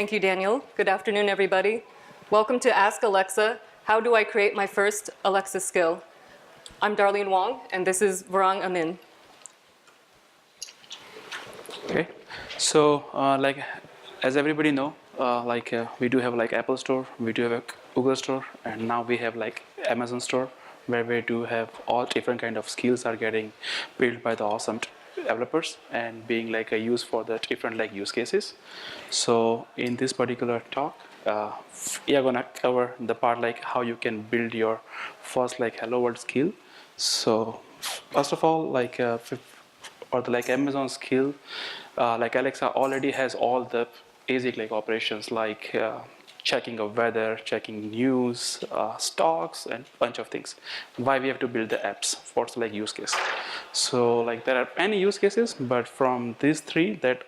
Thank you, Daniel. Good afternoon, everybody. Welcome to Ask Alexa, How Do I Create My First Alexa Skill? I'm Darlene Wong, and this is Varang Amin. Okay, so as everybody know, we do have like Apple Store, we do have a Google Store, and now we have like Amazon Store, where we do have all different kind of skills are getting built by the awesome developers and being like a use for the different like use cases. So in this particular talk, we are gonna cover the part like how you can build your first like hello world skill. So first of all, or the like Amazon skill, like Alexa already has all the basic like operations like checking of weather, checking news, stocks, and bunch of things. Why we have to build the apps for like use case? So like there are many use cases, but from these three that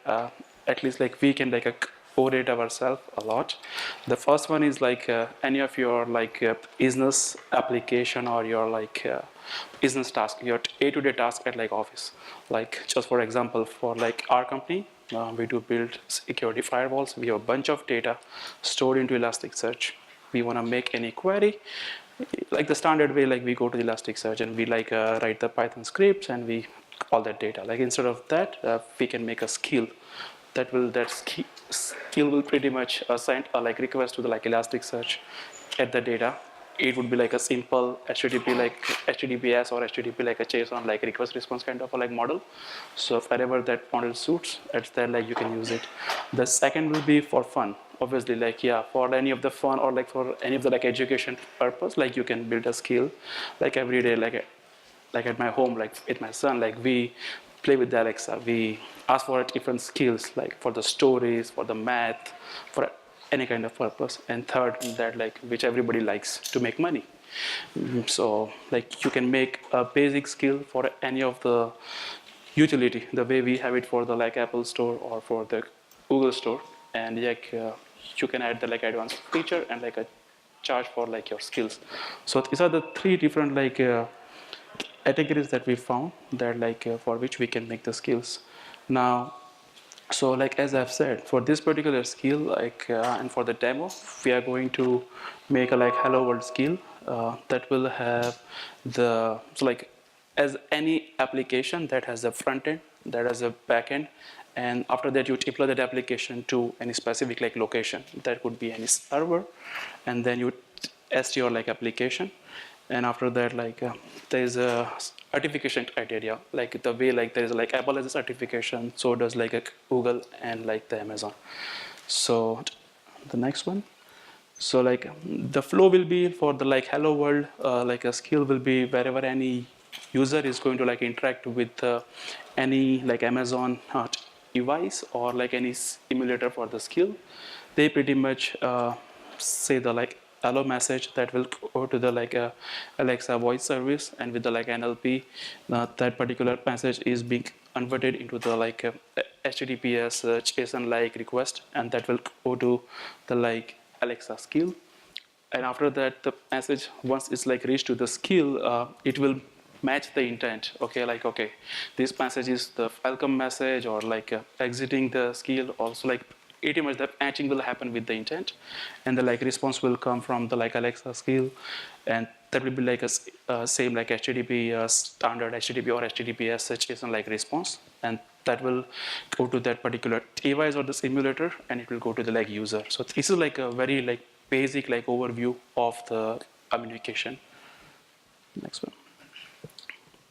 at least like we can like code ourselves a lot. The first one is like any of your like business application or your like business task, your day-to-day task at like office. Like just for example, for like our company, we do build security firewalls. We have a bunch of data stored into Elasticsearch. We want to make any query, like the standard way, like we go to Elasticsearch and we like write the Python scripts and we all that data. Like instead of that, we can make a skill skill will pretty much send a like request to the like Elasticsearch, get the data. It would be like a simple HTTP like HTTPS or HTTP like a JSON like request response kind of a like model. So wherever that model suits, it's there like you can use it. The second will be for fun. Obviously, like yeah, for any of the fun or like for any of the like education purpose, like you can build a skill like every day, like at my home, like with my son, like we play with the Alexa. We ask for different skills, like for the stories, for the math, for any kind of purpose. And third, that like which everybody likes, to make money. So like you can make a basic skill for any of the utility, the way we have it for the like Apple Store or for the Google Store, and like you can add the like advanced feature and like a charge for like your skills. So these are the three different like categories that we found that like for which we can make the skills. Now, so like as I've said, for this particular skill, like and for the demo, we are going to make a like hello world skill that will have the, so like as any application that has a front end, that has a back end, and after that you deploy that application to any specific like location. That could be any server, and then you test your like application. And after that, like there is a certification criteria, like the way like there is like Apple has a certification, so does like a Google and like the Amazon. So the next one. So like the flow will be for the like hello world, like a skill will be wherever any user is going to like interact with any like Amazon device or like any simulator for the skill. They pretty much say the like hello message that will go to the like Alexa voice service, and with the like NLP, that particular message is being converted into the like HTTPS JSON like request, and that will go to the like Alexa skill. And after that, the message, once it's like reached to the skill, it will match the intent. Okay, like okay, this message is the welcome message or like exiting the skill. Also like pretty much the matching will happen with the intent, and the like response will come from the like Alexa skill, and that will be like a same like HTTP standard HTTP or HTTPS JSON like response, and that will go to that particular device or the simulator, and it will go to the like user. So this is like a very like basic like overview of the communication. Next one.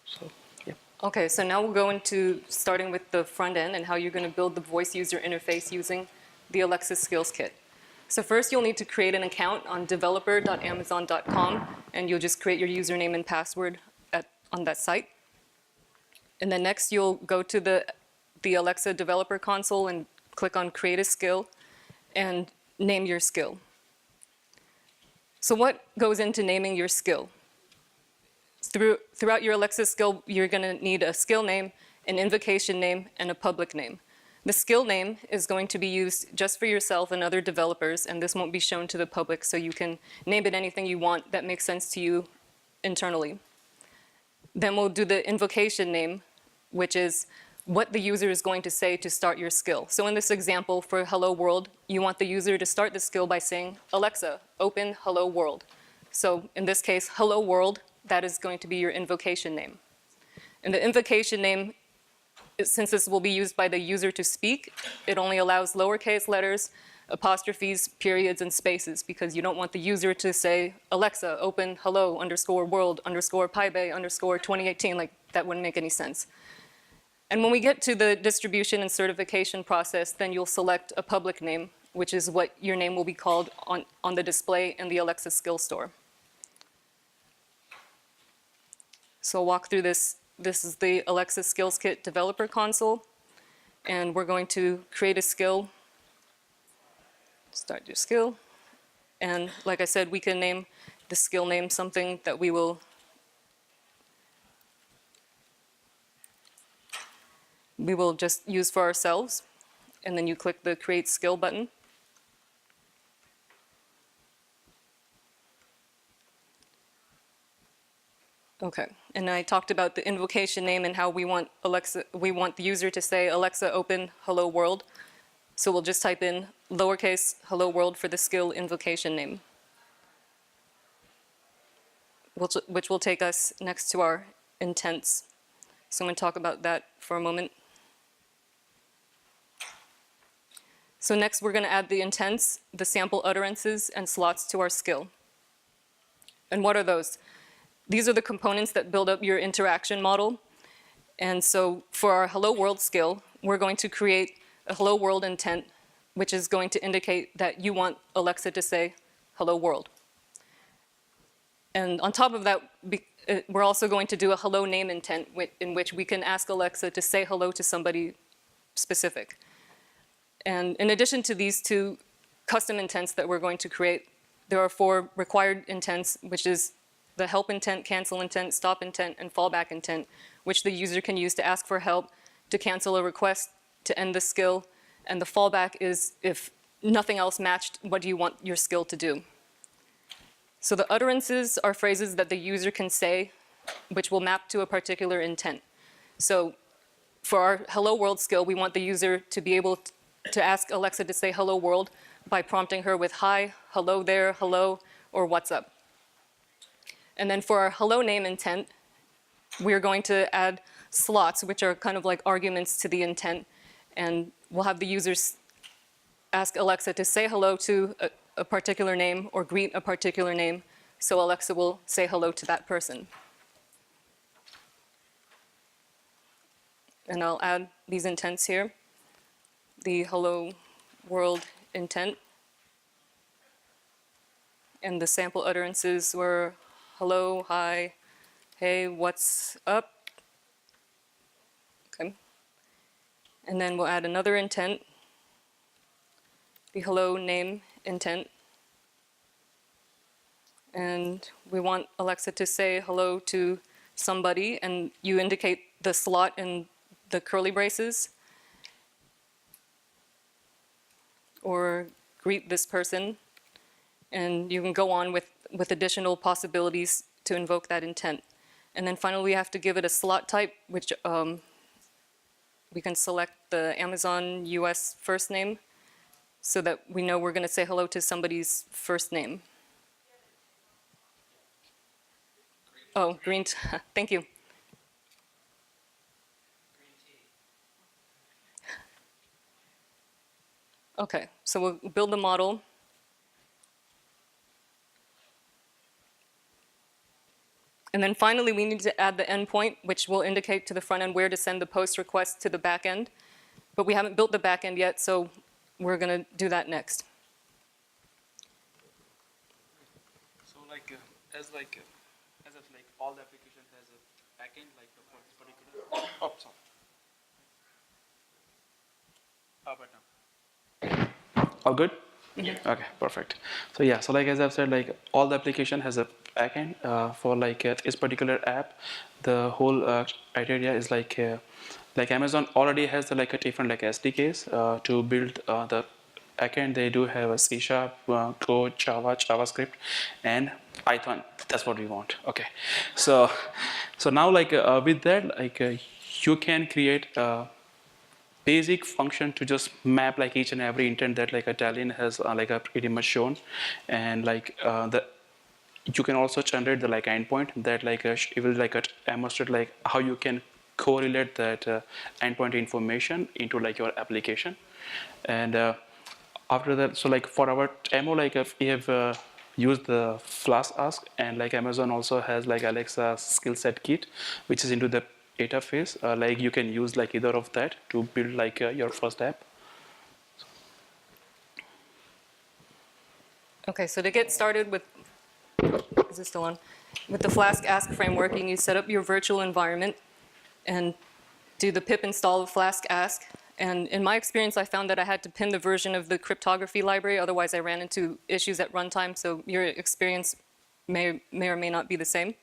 So yeah. Okay, so now we'll go into starting with the front end and how you're going to build the voice user interface using the Alexa Skills Kit. So first you'll need to create an account on developer.amazon.com, and you'll just create your username and password on that site. And then next you'll go to the Alexa developer console and click on create a skill and name your skill. So what goes into naming your skill? Throughout your Alexa skill, you're going to need a skill name, an invocation name, and a public name. The skill name is going to be used just for yourself and other developers, and this won't be shown to the public, so you can name it anything you want that makes sense to you internally. Then we'll do the invocation name, which is what the user is going to say to start your skill. So in this example for hello world, you want the user to start the skill by saying, Alexa, open hello world. So in this case, hello world, that is going to be your invocation name. And the invocation name, since this will be used by the user to speak, it only allows lowercase letters, apostrophes, periods, and spaces, because you don't want the user to say, Alexa, open hello underscore world underscore PyBay underscore 2018. Like, that wouldn't make any sense. And when we get to the distribution and certification process, then you'll select a public name, which is what your name will be called on the display in the Alexa skill store. So I'll walk through this. This is the Alexa Skills Kit developer console. And we're going to create a skill. Start your skill. And like I said, we can name the skill name something that we will just use for ourselves. And then you click the Create Skill button. Okay, and I talked about the invocation name and how we want the user to say, Alexa, open hello world. So we'll just type in lowercase hello world for the skill invocation name, which will take us next to our intents. So I'm going to talk about that for a moment. So next we're going to add the intents, the sample utterances, and slots to our skill. And what are those? These are the components that build up your interaction model. And so for our hello world skill, we're going to create a hello world intent, which is going to indicate that you want Alexa to say hello world. And on top of that, we're also going to do a hello name intent in which we can ask Alexa to say hello to somebody specific. And in addition to these two custom intents that we're going to create, there are 4 required intents, which is the help intent, cancel intent, stop intent, and fallback intent, which the user can use to ask for help, to cancel a request, to end the skill. And the fallback is if nothing else matched, what do you want your skill to do? So the utterances are phrases that the user can say, which will map to a particular intent. So for our hello world skill, we want the user to be able to ask Alexa to say hello world by prompting her with hi, hello there, hello, or what's up. And then for our hello name intent, we're going to add slots, which are kind of like arguments to the intent. And we'll have the users ask Alexa to say hello to a particular name or greet a particular name. So Alexa will say hello to that person. And I'll add these intents here. The hello world intent. And the sample utterances were hello, hi, hey, what's up? Okay. And then we'll add another intent, the hello name intent. And we want Alexa to say hello to somebody, and you indicate the slot in the curly braces, or greet this person. And you can go on with additional possibilities to invoke that intent. And then finally, we have to give it a slot type, which we can select the Amazon US first name so that we know we're going to say hello to somebody's first name. Oh, green tea. Thank you. Okay, so we'll build the model. And then finally, we need to add the endpoint, which will indicate to the front end where to send the post request to the back end. But we haven't built the back end yet, so we're going to do that next. So as all the applications has a backend, like for this particular. Oh, sorry. How about now? All good? Mm-hmm. Okay, perfect. So yeah, so like as I've said, like all the application has a backend for like this particular app. The whole idea is like Amazon already has like a different like SDKs to build the backend. They do have a C#, Code, Java, JavaScript, and Python. That's what we want. Okay, so now like with that, like you can create basic function to just map like each and every intent that like Darlene has like pretty much shown, and like you can also generate the like endpoint that like it will like demonstrate like how you can correlate that endpoint information into like your application. And after that, so like for our demo, like if we have used the Flask ask, and like Amazon also has like Alexa skill set kit, which is into the interface. Like you can use like either of that to build like your first app. Okay, so to get started with, is this still on? With the Flask Ask framework, you need to set up your virtual environment and do the pip install of Flask Ask. And in my experience, I found that I had to pin the version of the cryptography library, otherwise I ran into issues at runtime, so your experience may or may not be the same.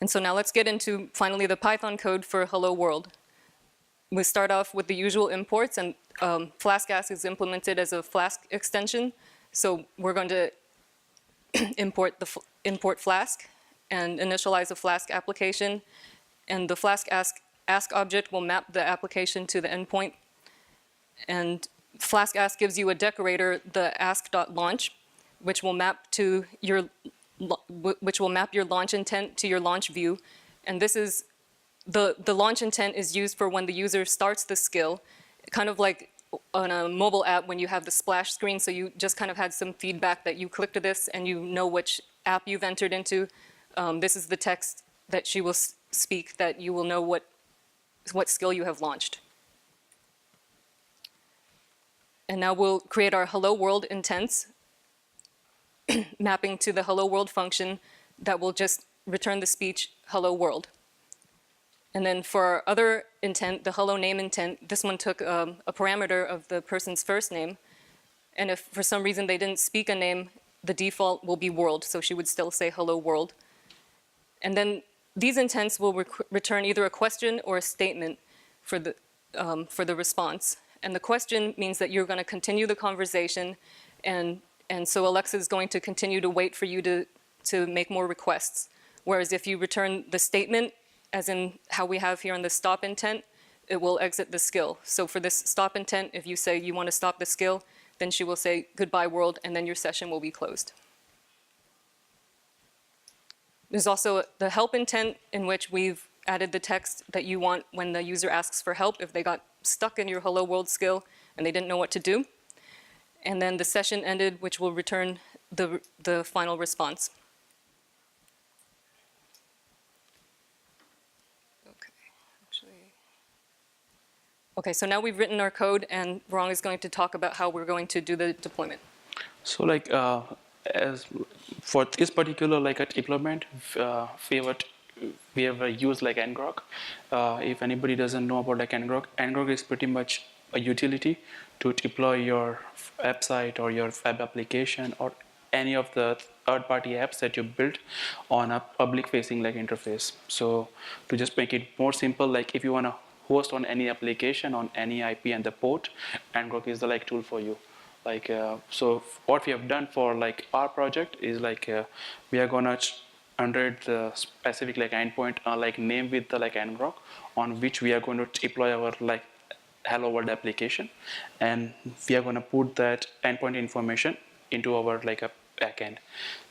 And so now let's get into, finally, the Python code for Hello World. We start off with the usual imports, and Flask Ask is implemented as a Flask extension. So we're going to import Flask and initialize a Flask application. And the Flask ask object will map the application to the endpoint. And Flask Ask gives you a decorator, the ask.launch, which will map your launch intent to your launch view. And this is the launch intent is used for when the user starts the skill, kind of like on a mobile app when you have the splash screen, so you just kind of had some feedback that you clicked this and you know which app you've entered into. This is the text that she will speak that you will know what skill you have launched. And now we'll create our hello world intents, mapping to the hello world function that will just return the speech hello world. And then for our other intent, the hello name intent, this one took a parameter of the person's first name. And if for some reason they didn't speak a name, the default will be world, so she would still say hello world. And then these intents will return either a question or a statement for the response. And the question means that you're going to continue the conversation, and so Alexa is going to continue to wait for you to make more requests. Whereas if you return the statement, as in how we have here on the stop intent, it will exit the skill. So for this stop intent, if you say you want to stop the skill, then she will say goodbye world, and then your session will be closed. There's also the help intent, in which we've added the text that you want when the user asks for help, if they got stuck in your hello world skill and they didn't know what to do. And then the session ended, which will return the final response. Okay, so now we've written our code, and Varang is going to talk about how we're going to do the deployment. So like as for this particular like a deployment, we have used like ngrok. If anybody doesn't know about like ngrok is pretty much a utility to deploy your website or your web application or any of the third-party apps that you built on a public-facing like interface. So to just make it more simple, like if you want to host on any application on any IP and the port, ngrok is the like tool for you. Like so what we have done for like our project is like we are gonna generate the specific like endpoint like name with the like ngrok, on which we are going to deploy our like hello world application, and we are going to put that endpoint information into our like a backend.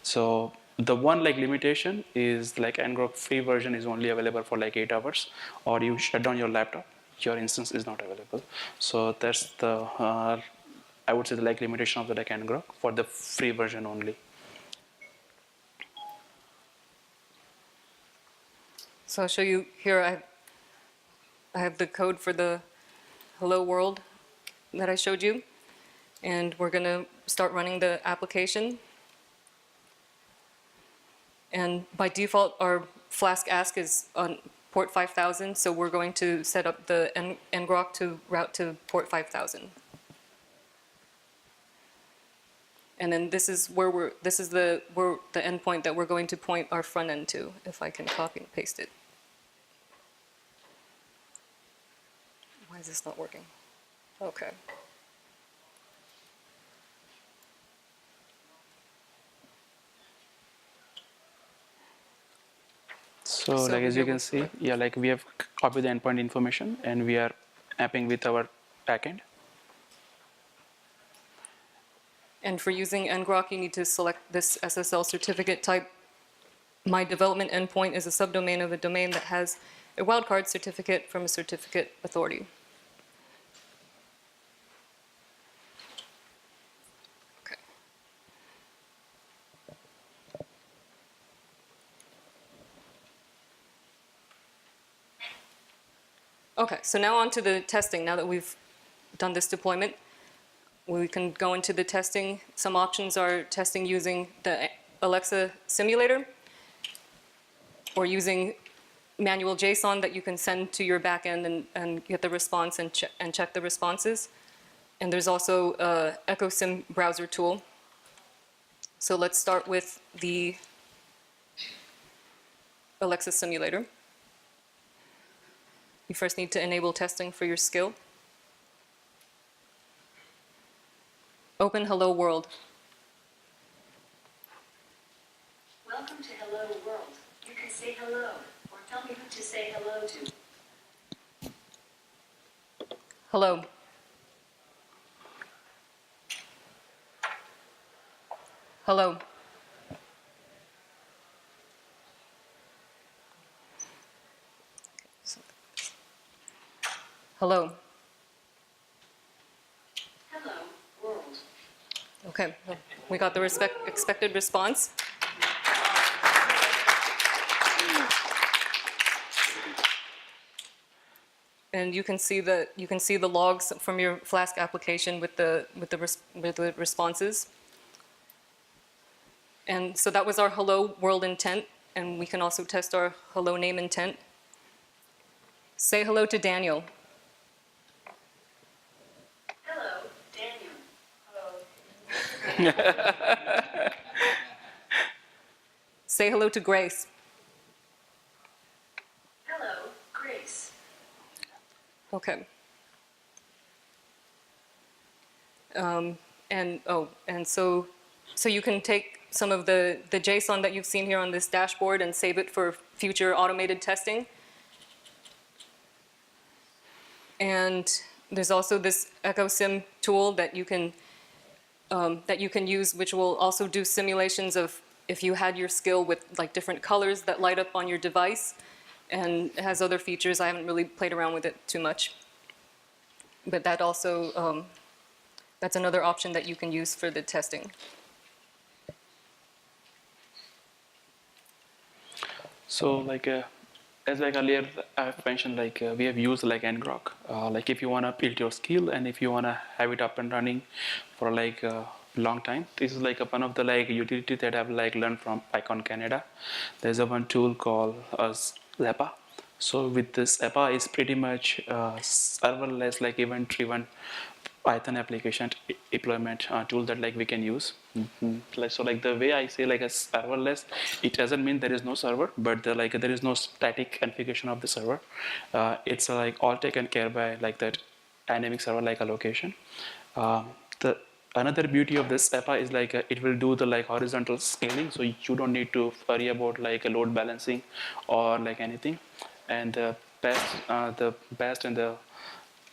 So the one like limitation is like ngrok free version is only available for like 8 hours, or you shut down your laptop, your instance is not available. So that's the I would say the like limitation of the like ngrok for the free version only. So I'll show you here. I have the code for the hello world that I showed you, and we're going to start running the application. And by default, our Flask ask is on port 5000, so we're going to set up the ngrok to route to port 5000. And then this is the endpoint that we're going to point our front end to, if I can copy and paste it. Why is this not working? Okay. So like as you can see, yeah, like we have copied the endpoint information, and we are mapping with our backend. And for using ngrok, you need to select this SSL certificate type. My development endpoint is a subdomain of a domain that has a wildcard certificate from a certificate authority. Okay. Okay, so now on to the testing. Now that we've done this deployment, we can go into the testing. Some options are testing using the Alexa simulator or using manual JSON that you can send to your backend and get the response and check the responses. And there's also a EchoSim browser tool. So let's start with the Alexa simulator. You first need to enable testing for your skill. Open Hello World. Welcome to Hello World. You can say hello, or tell me who to say hello to. Hello. Hello. Hello. Hello World. Okay, we got the expected response. And you can see the logs from your Flask application with the responses. And so that was our hello world intent, and we can also test our hello name intent. Say hello to Daniel. Hello, Daniel. Hello. Say hello to Grace. Hello, Grace. Okay. And so you can take some of the JSON that you've seen here on this dashboard and save it for future automated testing. And there's also this EchoSim tool that you can use, which will also do simulations of if you had your skill with like different colors that light up on your device, and it has other features. I haven't really played around with it too much, but that also that's another option that you can use for the testing. So like as like earlier I've mentioned, like we have used like ngrok. Like if you want to build your skill and if you want to have it up and running for like a long time, this is like one of the like utility that I've like learned from PyCon Canada. There's a one tool called Lapa. So with this Lapa is pretty much serverless, like event driven Python application deployment tool that like we can use. So like the way I say like a serverless, it doesn't mean there is no server, but there is no static configuration of the server. It's like all taken care by like that dynamic server like allocation. The another beauty of this APA is like it will do the like horizontal scaling, so you don't need to worry about like a load balancing or like anything. And the best and the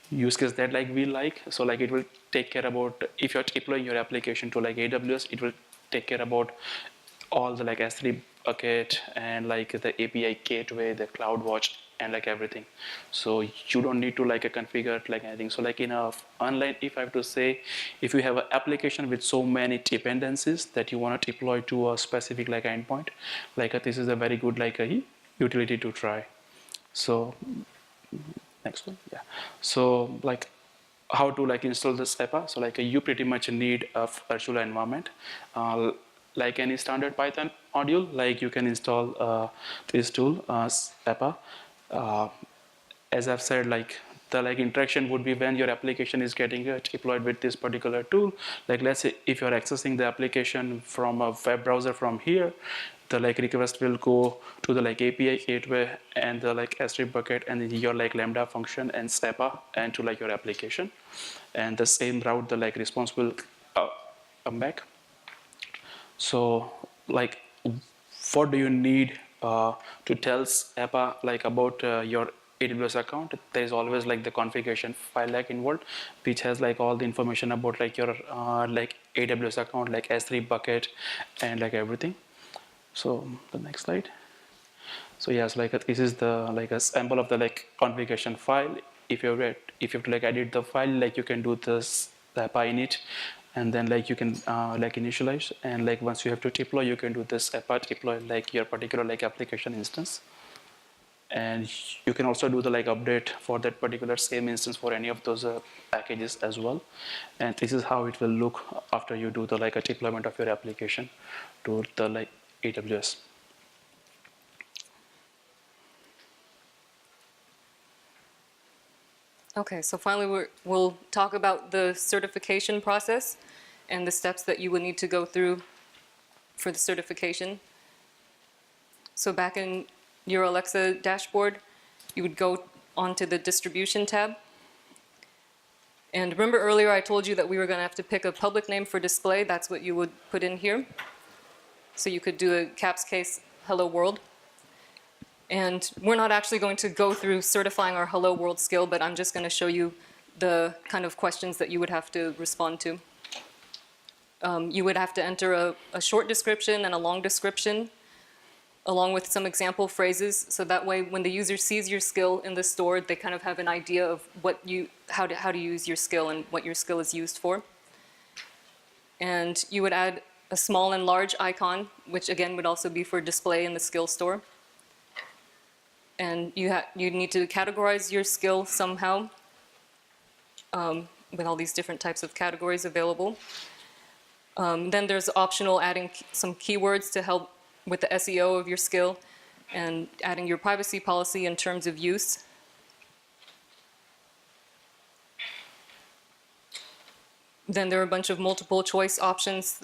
use case that like we like, so like it will take care about if you're deploying your application to like AWS, it will take care about all the like S3 bucket and like the API gateway, the CloudWatch, and like everything. So you don't need to like configure like anything. So like in a online, if I have to say, if you have an application with so many dependencies that you want to deploy to a specific like endpoint, like this is a very good like a utility to try. So next one, yeah. So like how to like install this APA. So like you pretty much need a virtual environment. Like any standard Python module, like you can install this tool, APA. As I've said, like the like interaction would be when your application is getting deployed with this particular tool. Like let's say if you're accessing the application from a web browser from here, the like request will go to the like API gateway and the like S3 bucket and your like Lambda function and SEPA and to like your application, and the same route the like response will come back. So like what do you need to tell SEPA like about your AWS account, there is always like the configuration file like involved, which has like all the information about like your like AWS account, like S3 bucket, and like everything. So the next slide. So yes, like this is the like a sample of the like configuration file. If you have to like edit the file, like you can do this Lapa init, and then like you can like initialize, and like once you have to deploy, you can do this apt deploy like your particular like application instance. And you can also do the like update for that particular same instance for any of those packages as well. And this is how it will look after you do the like a deployment of your application to the like AWS. Okay, so finally we'll talk about the certification process and the steps that you would need to go through for the certification. So back in your Alexa dashboard, you would go onto the distribution tab. And remember earlier I told you that we were going to have to pick a public name for display. That's what you would put in here. So you could do a caps case hello world. And we're not actually going to go through certifying our hello world skill, but I'm just going to show you the kind of questions that you would have to respond to. You would have to enter a short description and a long description, along with some example phrases, so that way when the user sees your skill in the store, they kind of have an idea of how to use your skill and what your skill is used for. And you would add a small and large icon, which again would also be for display in the skill store. And you need to categorize your skill somehow with all these different types of categories available. Then there's optional adding some keywords to help with the SEO of your skill and adding your privacy policy in terms of use. Then there are a bunch of multiple choice options,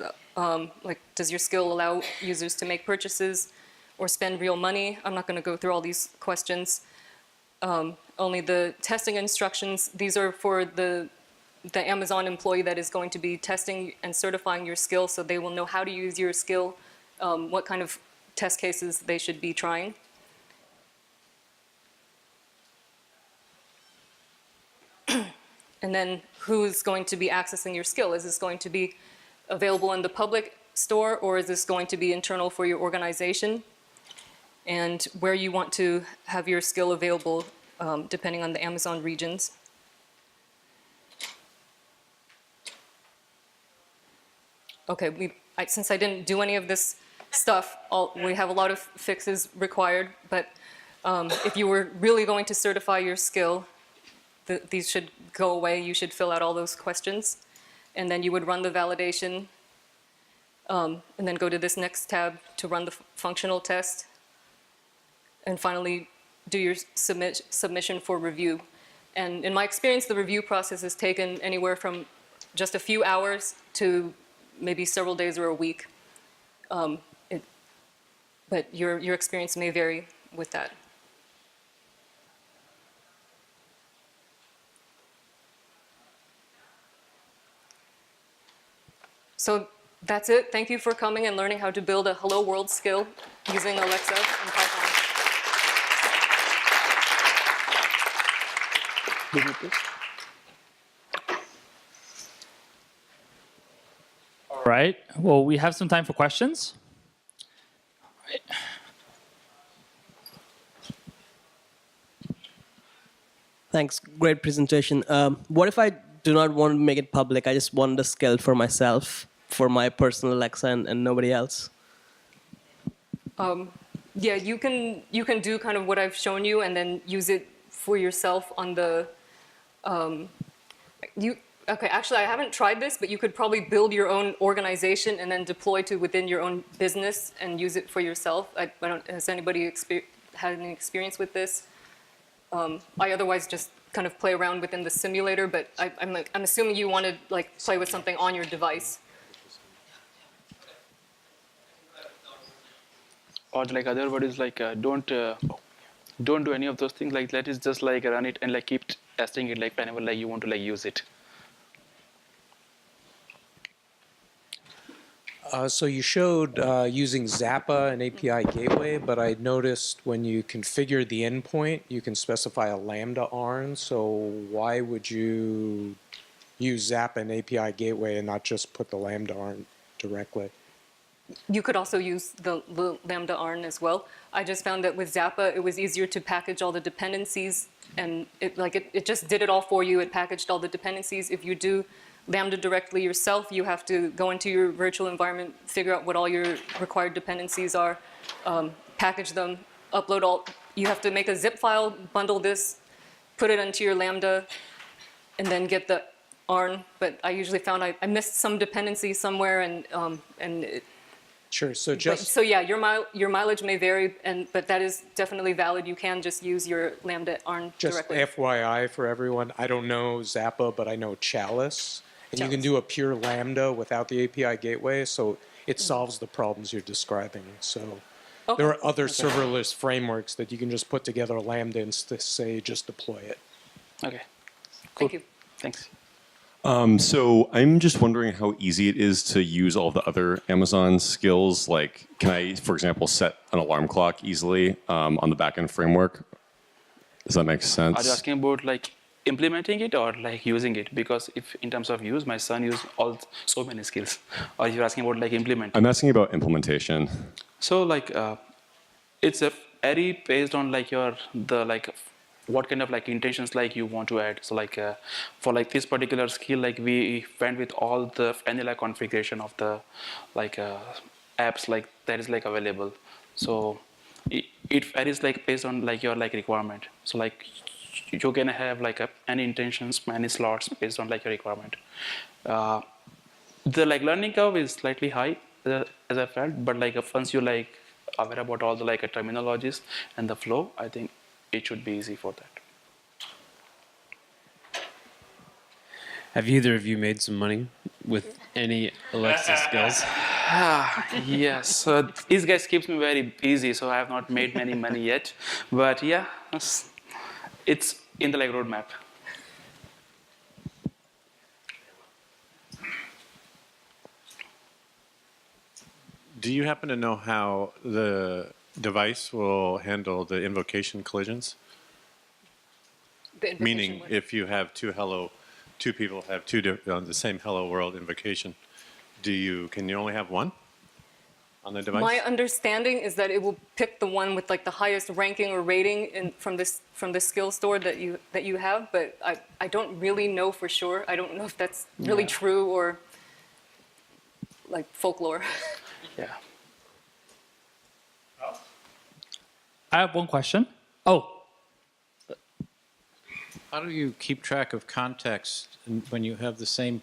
like does your skill allow users to make purchases or spend real money? I'm not going to go through all these questions. Only the testing instructions, these are for the Amazon employee that is going to be testing and certifying your skill, so they will know how to use your skill, what kind of test cases they should be trying. And then who's going to be accessing your skill? Is this going to be available in the public store, or is this going to be internal for your organization? And where you want to have your skill available, depending on the Amazon regions. Okay, since I didn't do any of this stuff, we have a lot of fixes required, but if you were really going to certify your skill, these should go away. You should fill out all those questions, and then you would run the validation, and then go to this next tab to run the functional test, and finally do your submission for review. And in my experience, the review process has taken anywhere from just a few hours to maybe several days or a week. But your experience may vary with that. So that's it. Thank you for coming and learning how to build a Hello World skill using Alexa and Python. All right. Well, we have some time for questions. All right. Thanks. Great presentation. What if I do not want to make it public? I just want the skill for myself, for my personal Alexa and nobody else. Yeah, you can do kind of what I've shown you and then use it for yourself on the okay, actually I haven't tried this, but you could probably build your own organization and then deploy to within your own business and use it for yourself. Has anybody had any experience with this? I otherwise just kind of play around within the simulator, but I'm assuming you want to like play with something on your device. Or like other word is like don't do any of those things. Like let it just like run it and like keep testing it like whenever like you want to like use it. So you showed using Zappa and API gateway, but I noticed when you configure the endpoint, you can specify a Lambda ARN. So why would you use Zappa and API gateway and not just put the Lambda ARN directly? You could also use the Lambda ARN as well. I just found that with Zappa, it was easier to package all the dependencies, and it just did it all for you. It packaged all the dependencies. If you do Lambda directly yourself, you have to go into your virtual environment, figure out what all your required dependencies are, package them, upload all. You have to make a zip file, bundle this, put it into your Lambda, and then get the ARN. But I usually found I missed some dependency somewhere, Sure. So so yeah, your mileage may vary, but that is definitely valid. You can just use your Lambda ARN directly. Just FYI for everyone, I don't know Zappa, but I know Chalice. And you can do a pure Lambda without the API gateway, so it solves the problems you're describing. So there are other serverless frameworks that you can just put together a Lambda and say just deploy it. Okay. Thank you. Thanks. So I'm just wondering how easy it is to use all the other Amazon skills. Like, can I, for example, set an alarm clock easily on the backend framework? Does that make sense? Are you asking about like implementing it or like using it? Because if in terms of use, my son used so many skills. Or you're asking about like implementing? I'm asking about implementation. So like it's a very based on like what kind of like intentions like you want to add. So like for like this particular skill, like we went with all the vanilla configuration of the like apps like that is like available. So it varies like based on like your like requirement. So like you can have like any intentions, many slots based on like your requirement. The like learning curve is slightly high as I felt, but like once you like aware about all the like terminologies and the flow, I think it should be easy for that. Have either of you made some money with any Alexa skills? Yes, these guys keeps me very busy, so I have not made many money yet. But yeah, it's in the like roadmap. Do you happen to know how the device will handle the invocation collisions? Meaning, if you have two people have on the same hello world invocation, can you only have one on the device? My understanding is that it will pick the one with like the highest ranking or rating from this skill store that you have, but I don't really know for sure. I don't know if that's really true or like folklore. Yeah. I have one question. Oh. How do you keep track of context when you have the same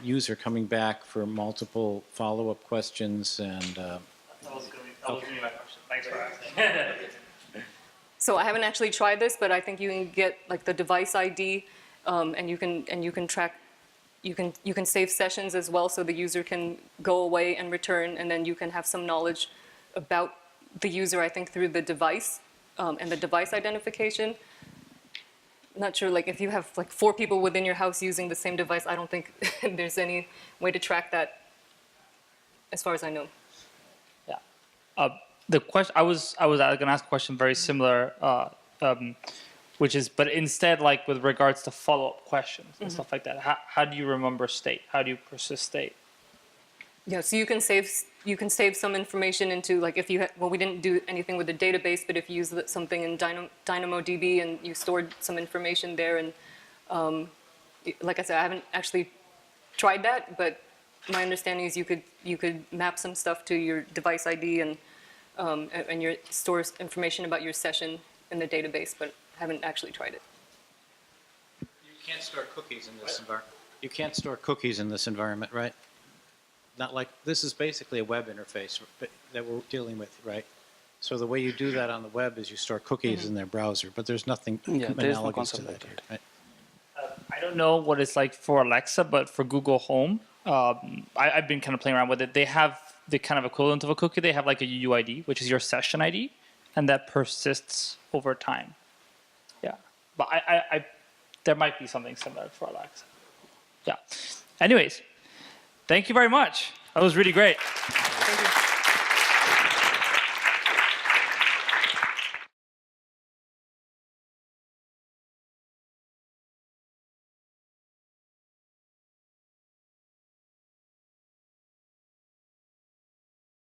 user coming back for multiple follow-up questions and? That was going to be my question. Thanks for asking. So I haven't actually tried this, but I think you can get like the device ID, and you can track. You can save sessions as well, so the user can go away and return, and then you can have some knowledge about the user. I think through the device and the device identification. Not sure, like if you have like 4 people within your house using the same device, I don't think there's any way to track that, as far as I know. Yeah. The question I was going to ask a question very similar, which is, but instead, like with regards to follow-up questions and stuff like that, how do you remember state? How do you persist state? Yeah, so you can save some information into like if you we didn't do anything with the database, but if you use something in DynamoDB and you stored some information there, and like I said, I haven't actually tried that, but my understanding is you could map some stuff to your device ID and your stores information about your session in the database, but haven't actually tried it. You can't store cookies in this environment. You can't store cookies in this environment, right? Not like, this is basically a web interface that we're dealing with, right? So the way you do that on the web is you store cookies in their browser, but there's nothing analogous to that, right? I don't know what it's like for Alexa, but for Google Home, I've been kind of playing around with it. They have the kind of equivalent of a cookie. They have like a UUID, which is your session ID, and that persists over time. Yeah, but there might be something similar for Alexa. Yeah. Anyways, thank you very much. That was really great. Thank you.